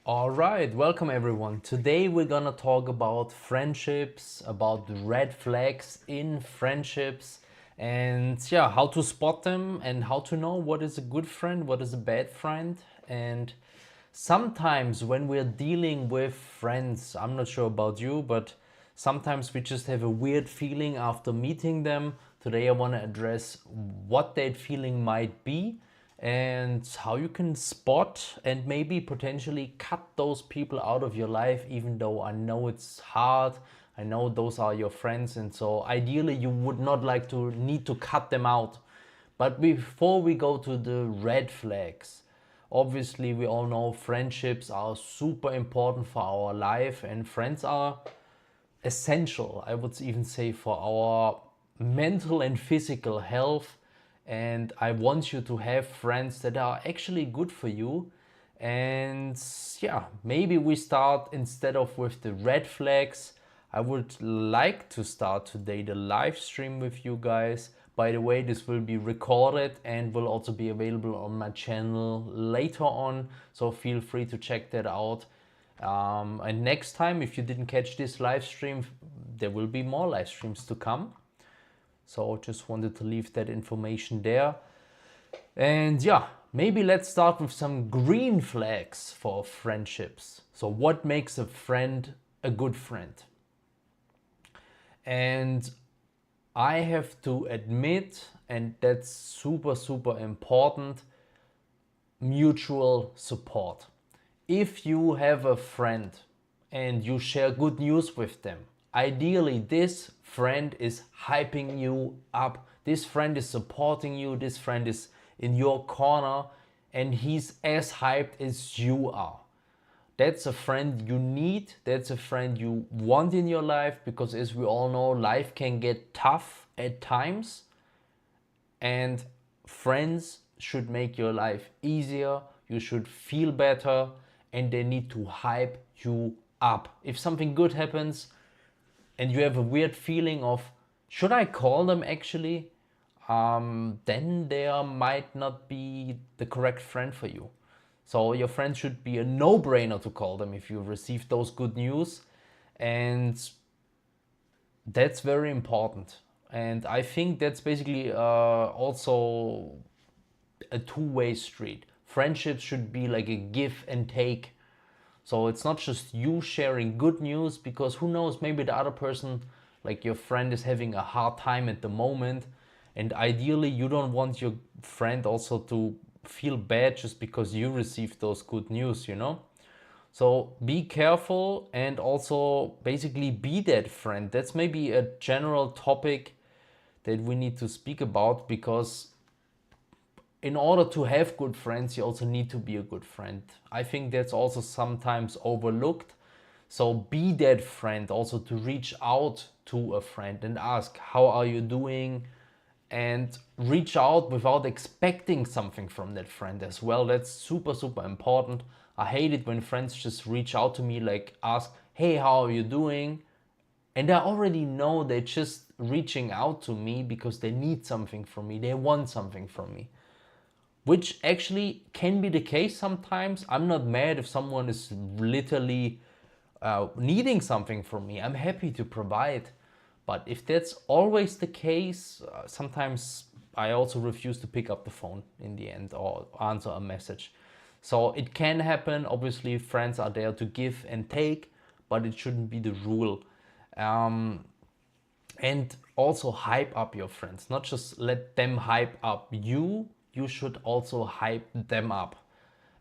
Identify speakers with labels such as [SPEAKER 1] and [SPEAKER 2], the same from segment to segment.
[SPEAKER 1] All right, welcome everyone. Today we're gonna talk about friendships, about the red flags in friendships, and yeah, how to spot them and how to know what is a good friend, what is a bad friend. And sometimes when we're dealing with friends, I'm not sure about you, but sometimes we just have a weird feeling after meeting them. Today I want to address what that feeling might be and how you can spot and maybe potentially cut those people out of your life, even though I know it's hard. I know those are your friends, and so ideally you would not like to need to cut them out. But before we go to the red flags, obviously we all know friendships are super important for our life, and friends are essential, I would even say, for our mental and physical health. And I want you to have friends that are actually good for you. And yeah, maybe we start instead of with the red flags. I would like to start today the live stream with you guys. By the way, this will be recorded and will also be available on my channel later on, so feel free to check that out. And next time, if you didn't catch this live stream, there will be more live streams to come. So just wanted to leave that information there. And yeah, maybe let's start with some green flags for friendships. So what makes a friend a good friend? And I have to admit, and that's super important, mutual support. If you have a friend and you share good news with them, ideally this friend is hyping you up. This friend is supporting you. This friend is in your corner and he's as hyped as you are. That's a friend you need. That's a friend you want in your life, because as we all know, life can get tough at times, and friends should make your life easier. You should feel better, and they need to hype you up. If something good happens and you have a weird feeling of, should I call them actually? Then they might not be the correct friend for you. So your friend should be a no-brainer to call them if you receive those good news. And that's very important. And I think that's basically also a two-way street. Friendships should be like a give and take. So it's not just you sharing good news, because who knows, maybe the other person, like your friend, is having a hard time at the moment. And ideally, you don't want your friend also to feel bad just because you received those good news, you know? So be careful and also basically be that friend. That's maybe a general topic that we need to speak about, because in order to have good friends, you also need to be a good friend. I think that's also sometimes overlooked. So be that friend, also to reach out to a friend and ask, how are you doing? And reach out without expecting something from that friend as well. That's super important. I hate it when friends just reach out to me, like ask, hey, how are you doing? And I already know they're just reaching out to me because they need something from me, they want something from me, which actually can be the case sometimes. I'm not mad if someone is literally needing something from me. I'm happy to provide. But if that's always the case, sometimes I also refuse to pick up the phone in the end or answer a message. So it can happen. Obviously, friends are there to give and take, but it shouldn't be the rule. Um, and also hype up your friends, not just let them hype up you. You should also hype them up.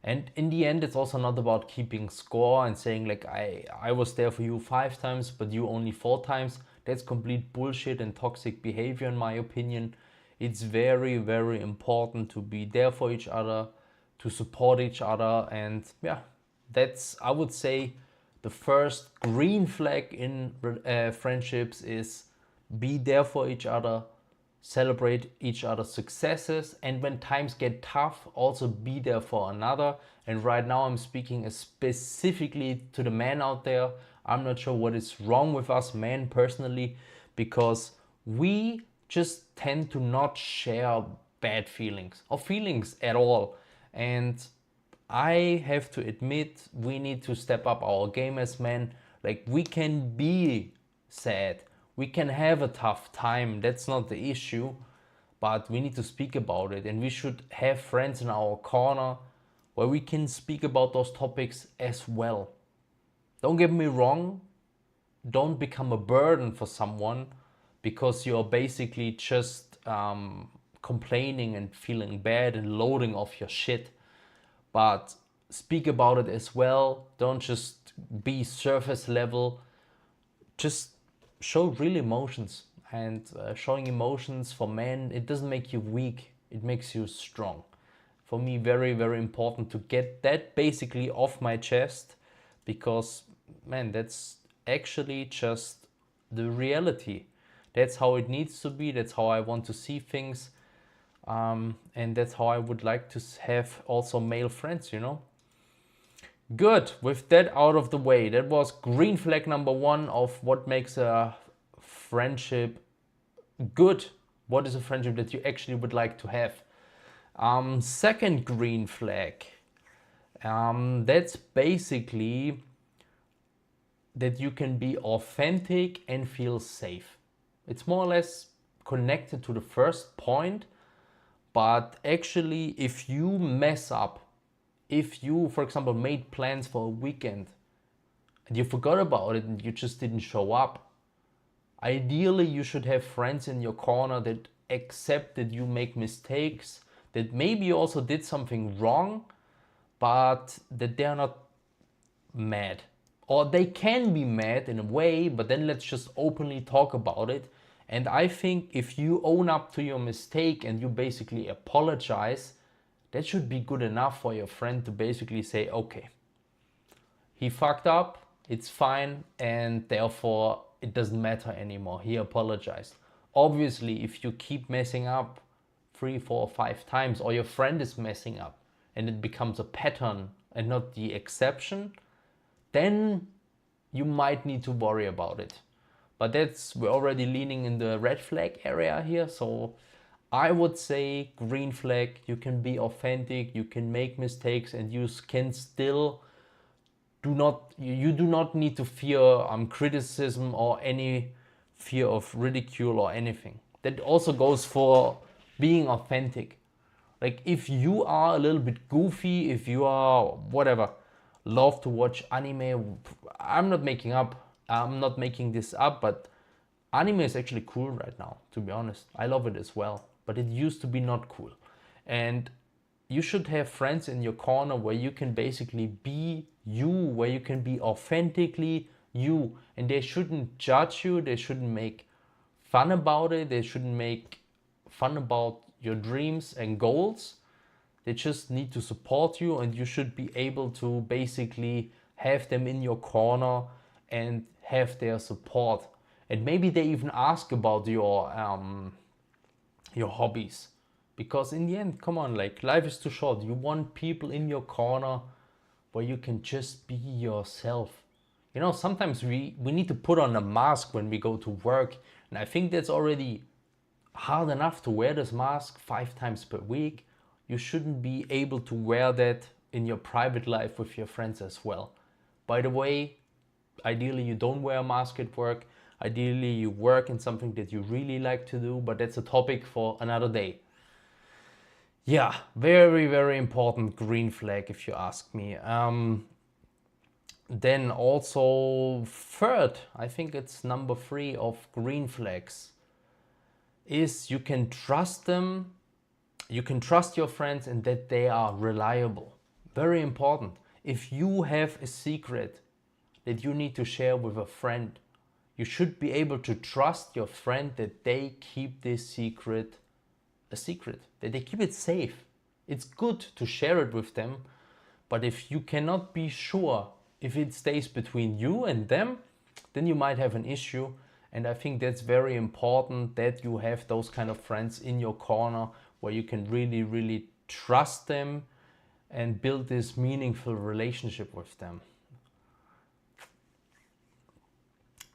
[SPEAKER 1] And in the end, it's also not about keeping score and saying like, I was there for you 5 times but you only 4 times. That's complete bullshit and toxic behavior, in my opinion. It's very important to be there for each other, to support each other. And yeah, that's, I would say, the first green flag in friendships is be there for each other, celebrate each other's successes, and when times get tough, also be there for another. And right now I'm speaking specifically to the men out there. I'm not sure what is wrong with us men personally, because we just tend to not share bad feelings or feelings at all. And I have to admit, we need to step up our game as men. Like, we can be sad, we can have a tough time, that's not the issue, but we need to speak about it, and we should have friends in our corner where we can speak about those topics as well. Don't get me wrong, don't become a burden for someone because you're basically just complaining and feeling bad and loading off your shit. But speak about it as well. Don't just be surface level. Just show real emotions. And showing emotions for men, it doesn't make you weak, it makes you strong. For me, very, very important to get that basically off my chest, because, man, that's actually just the reality. That's how it needs to be, that's how I want to see things. And that's how I would like to have also male friends, you know. Good, with that out of the way, that was green flag number 1 of what makes a friendship good. What is a friendship that you actually would like to have? Second green flag, that's basically that you can be authentic and feel safe. It's more or less connected to the first point, but actually, if you mess up, if you, for example, made plans for a weekend and you forgot about it and you just didn't show up, ideally you should have friends in your corner that accept that you make mistakes, that maybe you also did something wrong, but that they're not mad. Or they can be mad in a way, but then let's just openly talk about it. And I think if you own up to your mistake and you basically apologize, that should be good enough for your friend to basically say, okay, he fucked up, it's fine, and therefore it doesn't matter anymore, he apologized. Obviously, if you keep messing up 3, 4, 5 times, or your friend is messing up and it becomes a pattern and not the exception, then you might need to worry about it. But we're already leaning in the red flag area here, so I would say green flag, you can be authentic, you can make mistakes, and you can still you do not need to fear criticism or any fear of ridicule or anything. That also goes for being authentic. Like, if you are a little bit goofy, if you are whatever, love to watch anime, I'm not making this up, but anime is actually cool right now, to be honest. I love it as well, but it used to be not cool. And you should have friends in your corner where you can basically be you, where you can be authentically you, and they shouldn't judge you, they shouldn't make fun about it, they shouldn't make fun about your dreams and goals. They just need to support you, and you should be able to basically have them in your corner and have their support. And maybe they even ask about your hobbies, because in the end, come on, like, life is too short. You want people in your corner where you can just be yourself. You know, sometimes we need to put on a mask when we go to work, and I think that's already hard enough to wear this mask 5 times per week. You shouldn't be able to wear that in your private life with your friends as well. By the way, ideally you don't wear a mask at work. Ideally you work in something that you really like to do, but that's a topic for another day. Yeah, very, very important green flag if you ask me. Then also third, I think it's number 3 of green flags, is you can trust them. You can trust your friends and that they are reliable. Very important. If you have a secret that you need to share with a friend, you should be able to trust your friend that they keep this secret a secret, that they keep it safe. It's good to share it with them, but if you cannot be sure if it stays between you and them, then you might have an issue. And I think that's very important, that you have those kind of friends in your corner where you can really, really trust them and build this meaningful relationship with them.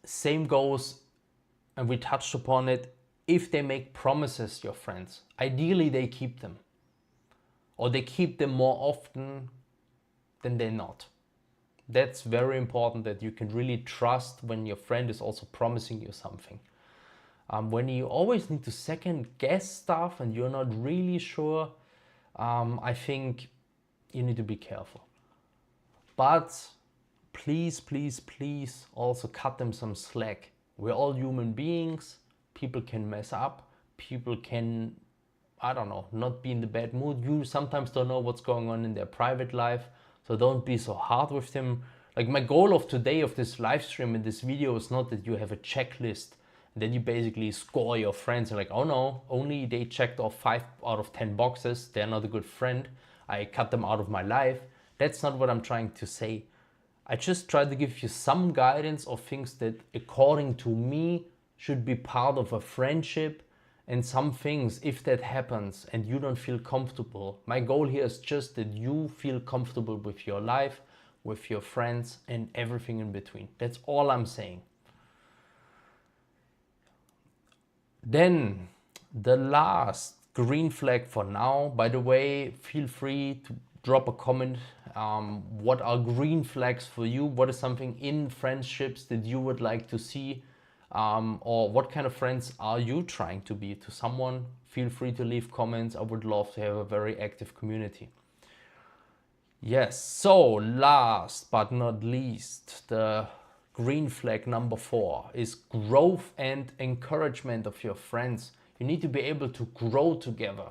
[SPEAKER 1] Same goes, and we touched upon it, if they make promises, your friends, ideally they keep them. Or they keep them more often then they're not. That's very important, that you can really trust when your friend is also promising you something. When you always need to second guess stuff and you're not really sure, I think you need to be careful. But please, please, please also cut them some slack. We're all human beings. People can mess up. People can, I don't know, not be in the bad mood. You sometimes don't know what's going on in their private life. So don't be so hard with them. Like, my goal of today, of this live stream and this video, is not that you have a checklist and then you basically score your friends and like, oh no, only they checked off 5 out of 10 boxes. They're not a good friend. I cut them out of my life. That's not what I'm trying to say. I just try to give you some guidance of things that, according to me, should be part of a friendship. And some things, if that happens and you don't feel comfortable, my goal here is just that you feel comfortable with your life, with your friends, and everything in between. That's all I'm saying. Then the last green flag for now, by the way, feel free to drop a comment. What are green flags for you? What is something in friendships that you would like to see? Or what kind of friends are you trying to be to someone? Feel free to leave comments. I would love to have a very active community. Yes, so last but not least, the green flag number 4 is growth and encouragement of your friends. You need to be able to grow together.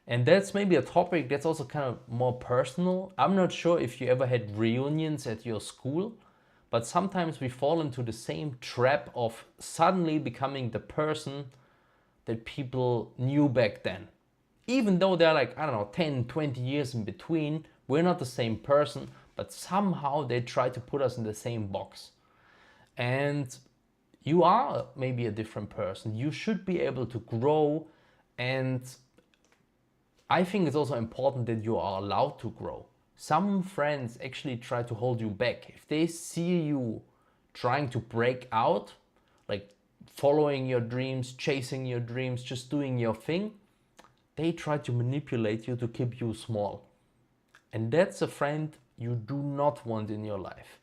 [SPEAKER 1] And that's maybe a topic that's also kind of more personal. I'm not sure if you ever had reunions at your school, but sometimes we fall into the same trap of suddenly becoming the person that people knew back then. Even though they're like, I don't know, 10, 20 years in between, we're not the same person, but somehow they try to put us in the same box. And you are maybe a different person. You should be able to grow, and I think it's also important that you are allowed to grow. Some friends actually try to hold you back. If they see you trying to break out, like following your dreams, chasing your dreams, just doing your thing, they try to manipulate you to keep you small. And that's a friend you do not want in your life.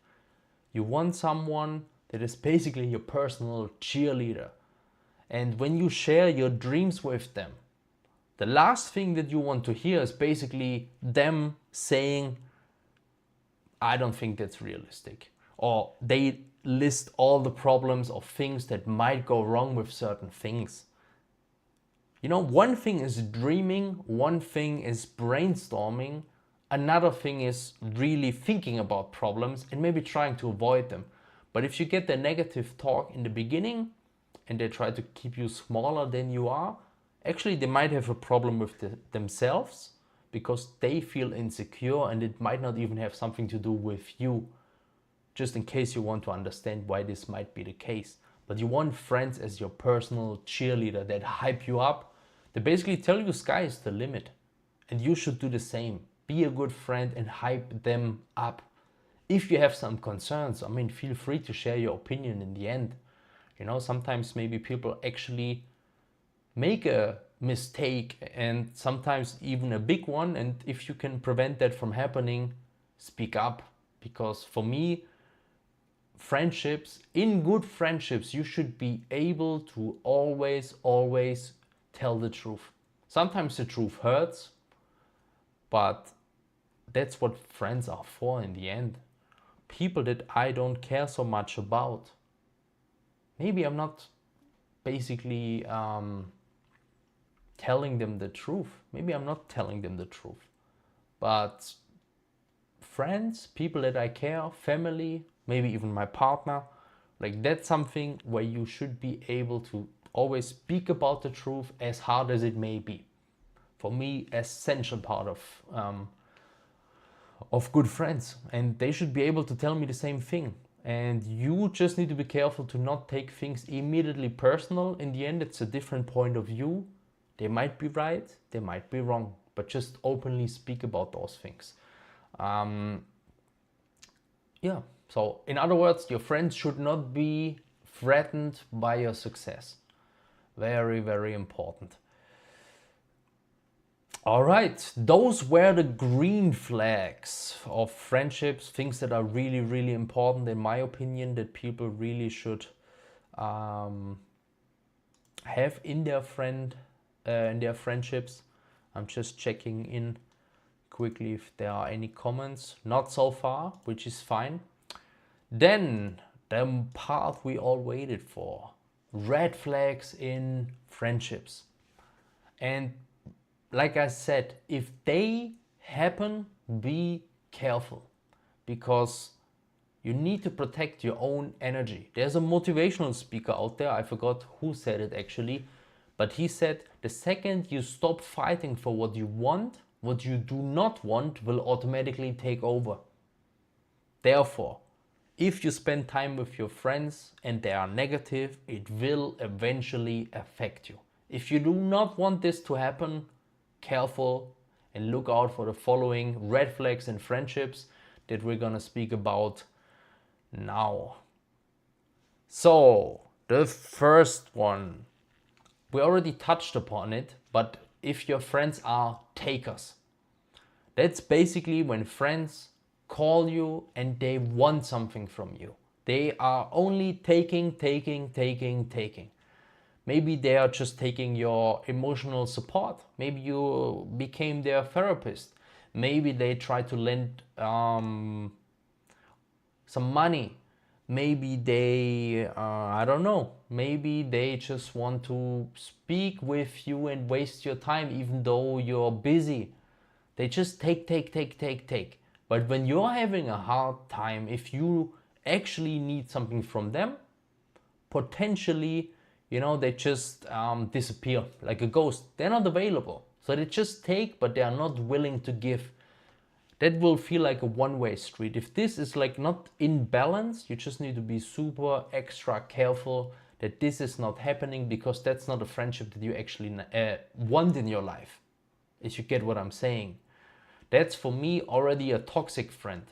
[SPEAKER 1] You want someone that is basically your personal cheerleader. And when you share your dreams with them, the last thing that you want to hear is basically them saying, I don't think that's realistic. Or they list all the problems of things that might go wrong with certain things. You know, one thing is dreaming, one thing is brainstorming, another thing is really thinking about problems and maybe trying to avoid them. But if you get the negative talk in the beginning and they try to keep you smaller than you are, actually they might have a problem with themselves because they feel insecure, and it might not even have something to do with you. Just in case you want to understand why this might be the case. But you want friends as your personal cheerleader that hype you up. They basically tell you sky is the limit. And you should do the same. Be a good friend and hype them up. If you have some concerns, I mean, feel free to share your opinion in the end. You know, sometimes maybe people actually make a mistake, and sometimes even a big one. And if you can prevent that from happening, speak up. Because for me, friendships, in good friendships, you should be able to always tell the truth. Sometimes the truth hurts, but that's what friends are for in the end. People that I don't care so much about. Maybe I'm not basically telling them the truth. Maybe I'm not telling them the truth. But friends, people that I care, family, maybe even my partner, like that's something where you should be able to always speak about the truth, as hard as it may be. For me, essential part of good friends, and they should be able to tell me the same thing. And you just need to be careful to not take things immediately personal. In the end, it's a different point of view. They might be right, they might be wrong, but just openly speak about those things. Yeah, so in other words, your friends should not be threatened by your success. Very, very important. All right, those were the green flags of friendships, things that are really, really important in my opinion, that people really should um, have in their friendships. I'm just checking in quickly if there are any comments. Not so far, which is fine. Then the part we all waited for: red flags in friendships. And like I said, if they happen, be careful, because you need to protect your own energy. There's a motivational speaker out there, I forgot who said it actually, but he said the second you stop fighting for what you want, what you do not want will automatically take over. Therefore, if you spend time with your friends and they are negative, it will eventually affect you. If you do not want this to happen, careful and look out for the following red flags in friendships that we're gonna speak about now. So, the first one, we already touched upon it, but if your friends are takers, that's basically when friends call you and they want something from you. They are only taking. Maybe they are just taking your emotional support. Maybe you became their therapist. Maybe they try to lend some money. Maybe they, I don't know, maybe they just want to speak with you and waste your time even though you're busy. They just take. But when you're having a hard time, if you actually need something from them, potentially, they just disappear like a ghost. They're not available. So they just take, but they are not willing to give. That will feel like a one-way street. If this is like not in balance, you just need to be super extra careful that this is not happening, because that's not a friendship that you actually want in your life. If you get what I'm saying. That's for me already a toxic friend.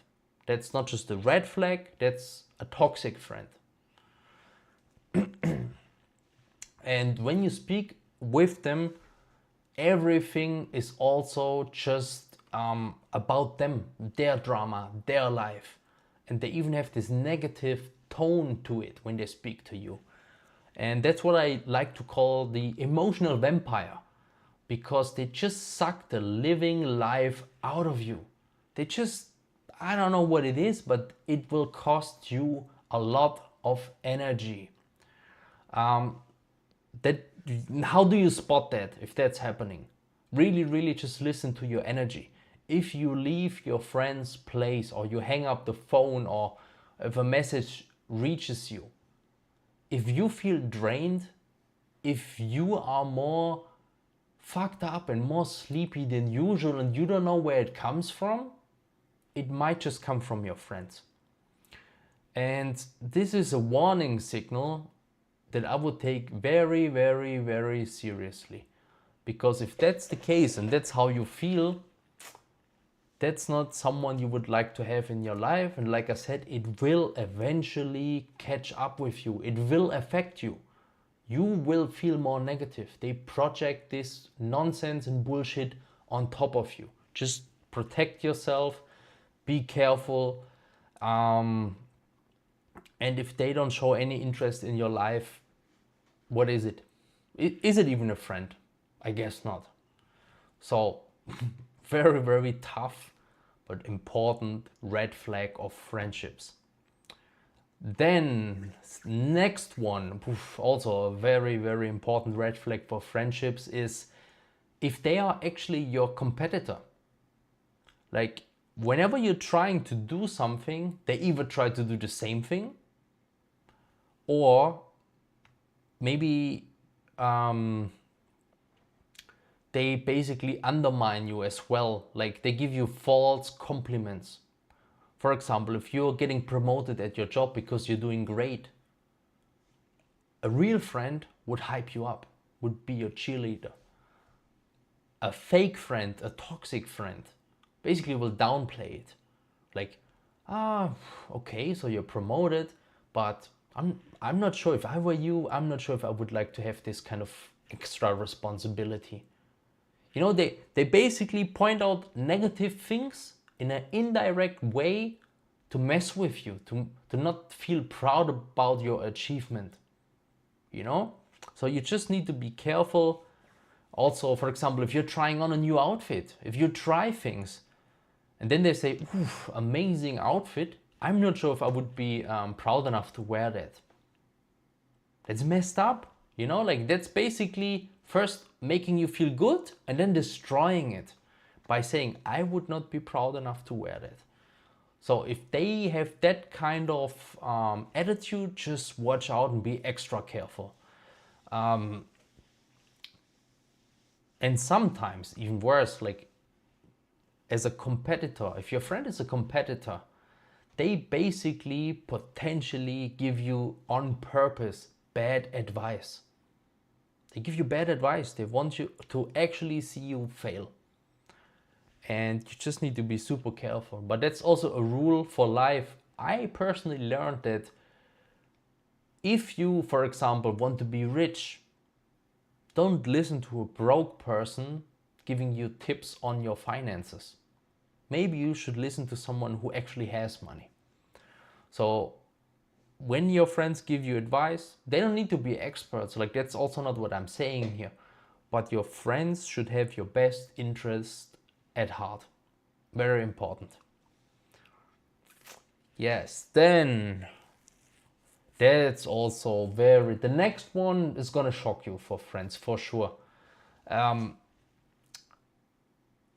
[SPEAKER 1] That's not just a red flag, that's a toxic friend. And when you speak with them, everything is also just about them, their drama, their life. And they even have this negative tone to it when they speak to you. And that's what I like to call the emotional vampire, because they just suck the living life out of you. They just, I don't know what it is, but it will cost you a lot of energy. How do you spot that if that's happening? Really just listen to your energy. If you leave your friend's place, or you hang up the phone, or if a message reaches you, if you feel drained, if you are more fucked up and more sleepy than usual and you don't know where it comes from, it might just come from your friends. And this is a warning signal that I would take very seriously. Because if that's the case and that's how you feel, that's not someone you would like to have in your life. And like I said, it will eventually catch up with you. It will affect you. You will feel more negative. They project this nonsense and bullshit on top of you. Just protect yourself, be careful. And if they don't show any interest in your life, what is it? Is it even a friend? I guess not. So, very tough but important red flag of friendships. Then, next one, also a very important red flag for friendships, is if they are actually your competitor. Like, whenever you're trying to do something, they either try to do the same thing, or maybe they basically undermine you as well. Like, they give you false compliments. For example, if you're getting promoted at your job because you're doing great, a real friend would hype you up, would be your cheerleader. A fake friend, a toxic friend, basically will downplay it. Like, okay, so you're promoted, but I'm not sure, if I were you, I'm not sure if I would like to have this kind of extra responsibility. They basically point out negative things in an indirect way to mess with you, to not feel proud about your achievement, you know? So you just need to be careful. Also, for example, if you're trying on a new outfit, if you try things and then they say, "Oof, amazing outfit," I'm not sure if I would be proud enough to wear that. That's messed up, like that's basically first making you feel good and then destroying it by saying, "I would not be proud enough to wear that." So if they have that kind of attitude, just watch out and be extra careful. And sometimes even worse, like as a competitor, if your friend is a competitor, they basically potentially give you on purpose bad advice. They give you bad advice. They want you to actually see you fail. And you just need to be super careful. But that's also a rule for life. I personally learned that if you, for example, want to be rich, don't listen to a broke person giving you tips on your finances. Maybe you should listen to someone who actually has money. So when your friends give you advice, they don't need to be experts. Like that's also not what I'm saying here. But your friends should have your best interest at heart. Very important. Yes, then that's also the next one is gonna shock you for friends, for sure.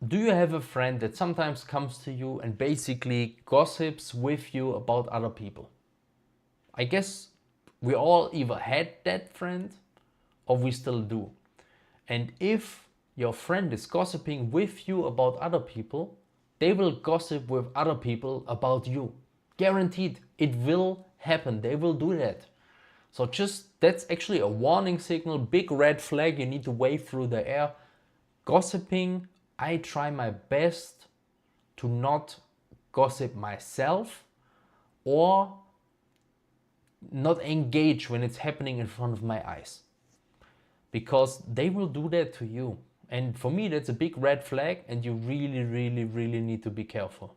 [SPEAKER 1] Do you have a friend that sometimes comes to you and basically gossips with you about other people? I guess we all either had that friend or we still do. And if your friend is gossiping with you about other people, they will gossip with other people about you. Guaranteed, it will happen. They will do that. So that's actually a warning signal, big red flag you need to wave through the air. Gossiping, I try my best to not gossip myself or not engage when it's happening in front of my eyes, because they will do that to you. And for me, that's a big red flag, and you really, really, really need to be careful.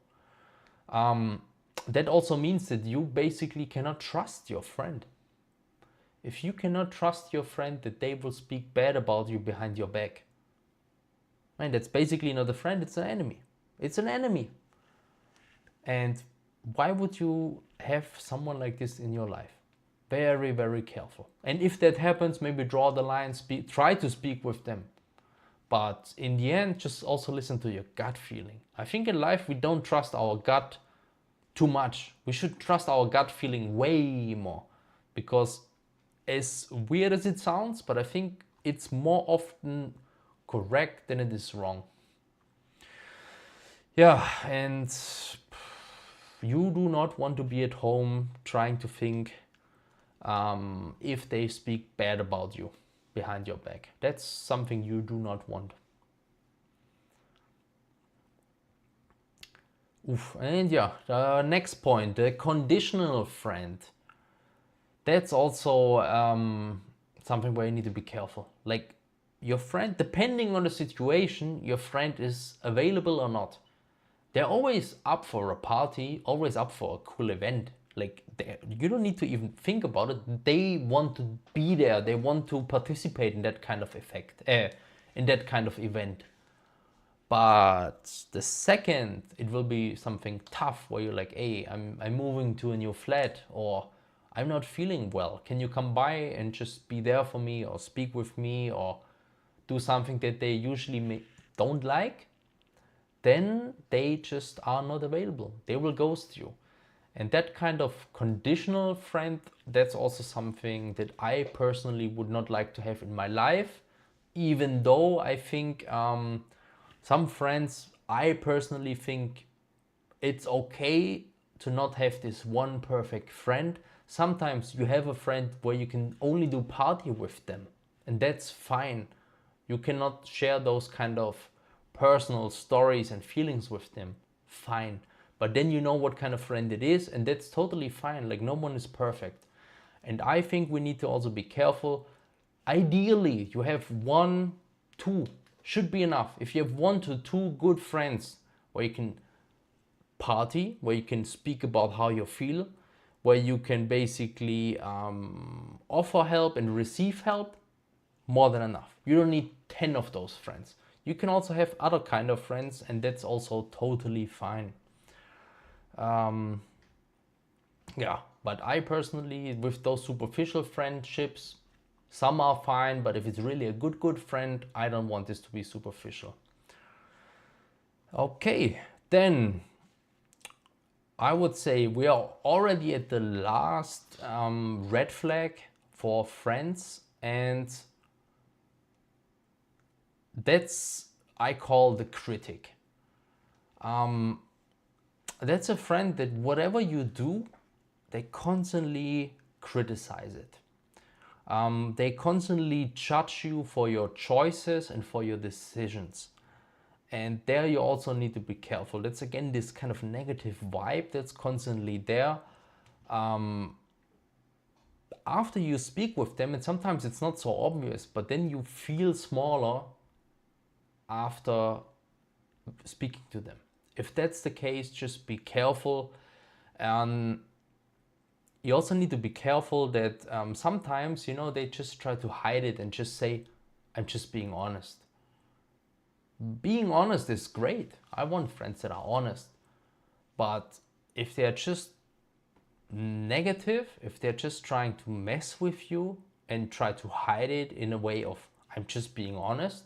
[SPEAKER 1] That also means that you basically cannot trust your friend. If you cannot trust your friend that they will speak bad about you behind your back, and that's basically not a friend, it's an enemy. It's an enemy. And why would you have someone like this in your life? Very, very careful. And if that happens, maybe draw the line, try to speak with them. But in the end, just also listen to your gut feeling. I think in life we don't trust our gut too much. We should trust our gut feeling way more. Because as weird as it sounds, but I think it's more often correct than it is wrong. Yeah, and you do not want to be at home trying to think if they speak bad about you behind your back. That's something you do not want. And yeah, the next point, the conditional friend. That's also something where you need to be careful. Like your friend, depending on the situation, your friend is available or not. They're always up for a party, always up for a cool event. Like you don't need to even think about it. They want to be there. They want to participate in that kind of in that kind of event. But the second it will be something tough where you're like, hey, I'm moving to a new flat, or I'm not feeling well. Can you come by and just be there for me, or speak with me, or do something that they usually don't like? Then they just are not available. They will ghost you. And that kind of conditional friend, that's also something that I personally would not like to have in my life, even though I think some friends, I personally think it's okay to not have this one perfect friend. Sometimes you have a friend where you can only do party with them, and that's fine. You cannot share those kind of personal stories and feelings with them. Fine. But then you know what kind of friend it is, and that's totally fine. Like no one is perfect. And I think we need to also be careful. Ideally, you have 1, 2, should be enough. If you have 1 to 2 good friends where you can party, where you can speak about how you feel, where you can basically offer help and receive help, more than enough. You don't need 10 of those friends. You can also have other kind of friends, and that's also totally fine. Yeah, but I personally, with those superficial friendships, some are fine, but if it's really a good friend, I don't want this to be superficial. Okay, then I would say we are already at the last red flag for friends, and that's, I call, the critic. That's a friend that whatever you do, they constantly criticize it. They constantly judge you for your choices and for your decisions. And there you also need to be careful. That's again this kind of negative vibe that's constantly there. After you speak with them, and sometimes it's not so obvious, but then you feel smaller after speaking to them. If that's the case, just be careful. You also need to be careful that sometimes, they just try to hide it and just say, I'm just being honest. Being honest is great. I want friends that are honest. But if they're just negative, if they're just trying to mess with you and try to hide it in a way of, I'm just being honest,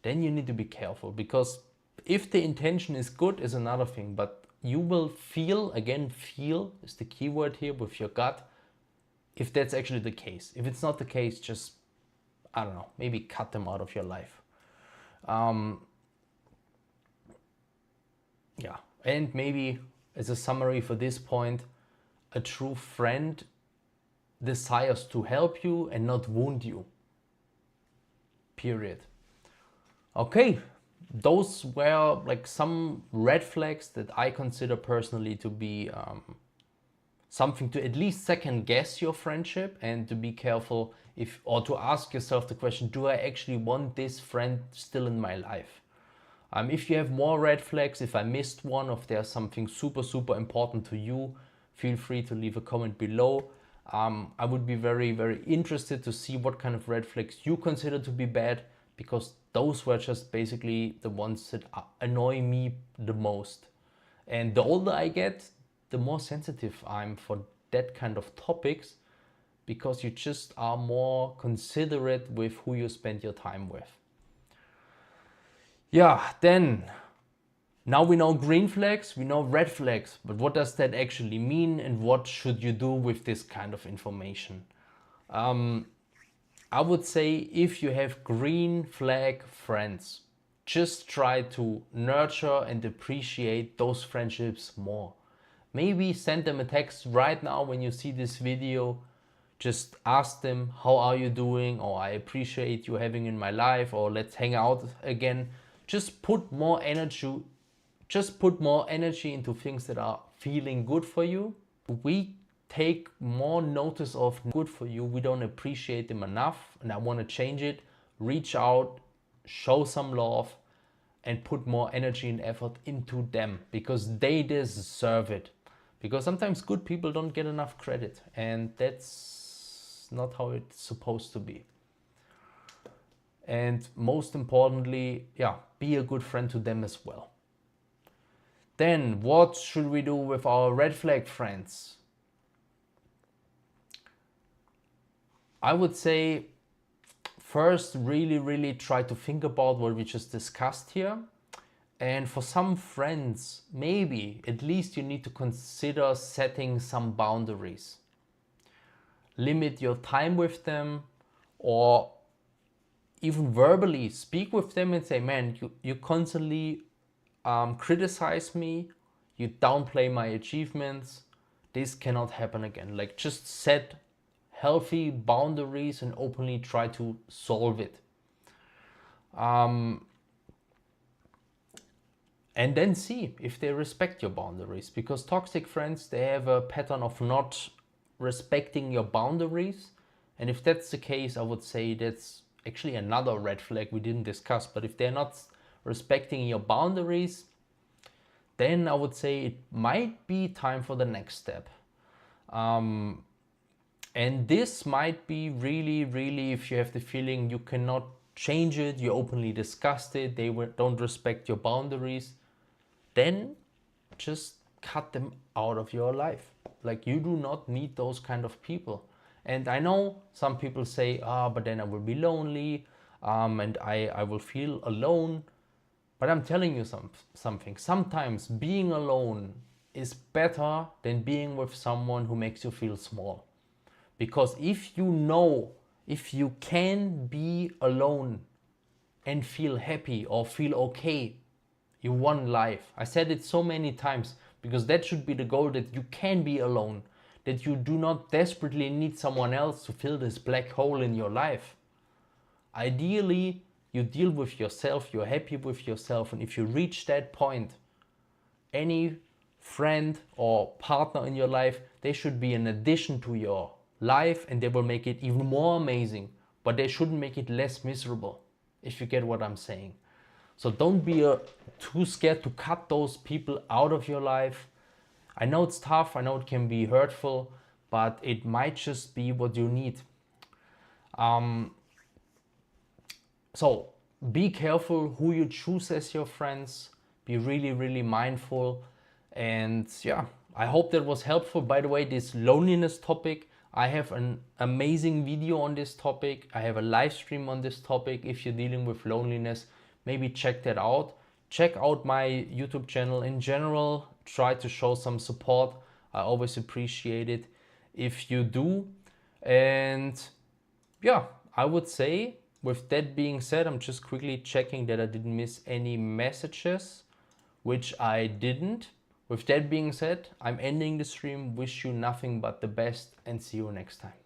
[SPEAKER 1] then you need to be careful, because if the intention is good is another thing, but you will feel, again, feel is the key word here, with your gut, if that's actually the case. If it's not the case, just, I don't know, maybe cut them out of your life. Yeah, and maybe as a summary for this point, a true friend desires to help you and not wound you. Period. Okay, those were like some red flags that I consider personally to be something to at least second guess your friendship, and to be careful or to ask yourself the question, do I actually want this friend still in my life? If you have more red flags, if I missed one, or if there's something super important to you, feel free to leave a comment below. I would be very interested to see what kind of red flags you consider to be bad, because those were just basically the ones that annoy me the most. And the older I get, the more sensitive I'm for that kind of topics, because you just are more considerate with who you spend your time with. Yeah, then now we know green flags, we know red flags, but what does that actually mean, and what should you do with this kind of information? I would say, if you have green flag friends, just try to nurture and appreciate those friendships more. Maybe send them a text right now when you see this video. Just ask them, how are you doing? Or I appreciate you having in my life, or let's hang out again. Just put more energy into things that are feeling good for you. We take more notice of good for you. We don't appreciate them enough, and I want to change it. Reach out, show some love, and put more energy and effort into them, because they deserve it. Because sometimes good people don't get enough credit, and that's not how it's supposed to be. And most importantly, yeah, be a good friend to them as well. Then what should we do with our red flag friends? I would say, first, really try to think about what we just discussed here. And for some friends, maybe at least you need to consider setting some boundaries. Limit your time with them, or even verbally speak with them and say, man, you constantly criticize me, you downplay my achievements, this cannot happen again. Like, just set healthy boundaries and openly try to solve it. And then see if they respect your boundaries, because toxic friends, they have a pattern of not respecting your boundaries. And if that's the case, I would say that's actually another red flag we didn't discuss, but if they're not respecting your boundaries, then I would say it might be time for the next step. And this might be really, really, if you have the feeling you cannot change it, you openly discussed it, they don't respect your boundaries, then just cut them out of your life. Like, you do not need those kind of people. And I know some people say, but then I will be lonely, and I will feel alone. But I'm telling you something. Sometimes being alone is better than being with someone who makes you feel small. Because if you know, if you can be alone and feel happy or feel okay, you won life. I said it so many times because that should be the goal, that you can be alone, that you do not desperately need someone else to fill this black hole in your life. Ideally, you deal with yourself, you're happy with yourself, and if you reach that point, any friend or partner in your life, they should be an addition to your life and they will make it even more amazing, but they shouldn't make it less miserable, if you get what I'm saying. So don't be too scared to cut those people out of your life. I know it's tough, I know it can be hurtful, but it might just be what you need. So be careful who you choose as your friends. Be really, really mindful. And yeah, I hope that was helpful. By the way, this loneliness topic, I have an amazing video on this topic. I have a live stream on this topic. If you're dealing with loneliness, maybe check that out. Check out my YouTube channel in general. Try to show some support. I always appreciate it if you do. And yeah, I would say, with that being said, I'm just quickly checking that I didn't miss any messages, which I didn't. With that being said, I'm ending the stream. Wish you nothing but the best and see you next time.